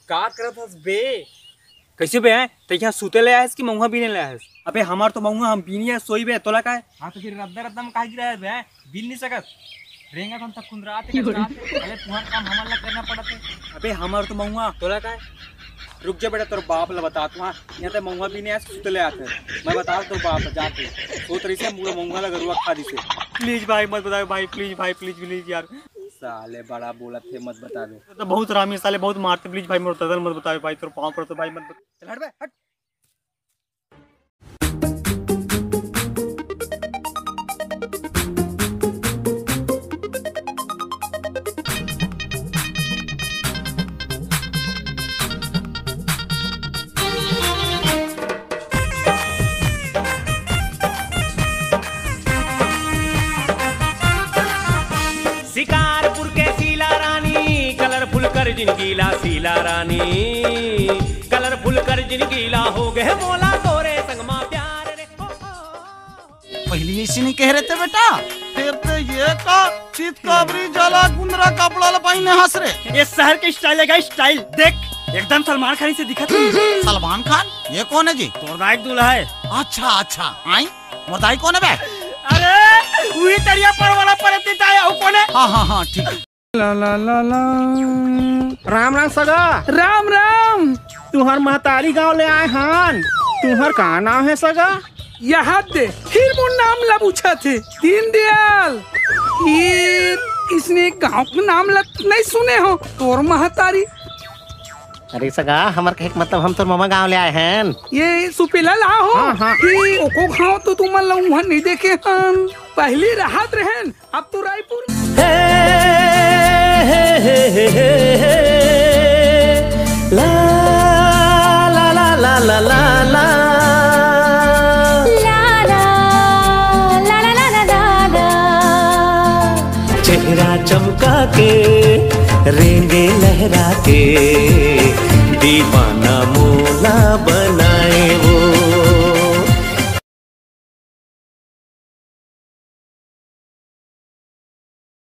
का करत हस बे? कैसे बे हैं? तो यहाँ सूते ले आयस कि महुआ बीने ले आयस? अबे हमार तो महुआ हम बीनी है सोई बे तोला का है। हाँ तो फिर रद्दा में काहे गिरा है बे? बीन नहीं सकत। रेंगा तो हम तक कुंदराते अरे तुम्हारा काम हमार ला करना पड़त है। अबे हमार तो महुआ तोला का है। रुक जा बेटा, तोर बाप ला बता तू। यहाँ तो महुआ बीने आयस सूते ले आते मैं बता तो बाप जाके सो तरी से महुआ ला गरुआ खा दी से। प्लीज भाई मत बताओ भाई, प्लीज भाई, प्लीज यार। साले बड़ा बोला थे मत बता दे तो बहुत रामी साले बहुत मारते। प्लीज भाई मोर तदल मत बताओ भाई, तेरे पाँव पर तो भाई मत बता। चल हट बे हट। शिकारपुर के शीला रानी कलरफुल कर जिनकीला शीला रानी कलरफुल कर जिनकीला हो गए मोला तोरे संगमा प्यार रे। पहले ऐसे नहीं कह रहे थे बेटा, फिर तो ये का चित काबरी जला गुंदरा कपड़ा ला पहने हंस रहे। ये शहर के स्टाइल है, स्टाइल देख एकदम सलमान खान से दिखा। सलमान खान? ये कौन है जी? तोरदाई दूल्हा है। अच्छा आई मोदाई कौन है बे? अरे वही तरिया पर वाला परतिता है, वो कौन है? हाँ ठीक है। ला ला ला ला राम राम सगा। राम तुहर महतारी गांव ले आए हन। तुहर का नाम है सगा? यहाँ दे फिर वो नाम ला पूछा थे। दीनदयाल। फिर इसने गांव का नाम ला नहीं सुने हो? तोर महतारी। अरे सगा हमार कहे मतलब हम तो मामा गांव ले आए हैं। ये सुपेला ला हो। हाँ। कि ओको खाओ तो तुम वहाँ नहीं देखे हन। पहली राहत रहन, अब तो रायपुर। ला ला ला ला ला ला ला चेहरा चमका के रेंगे लहरा के दीवाना मोला बनाए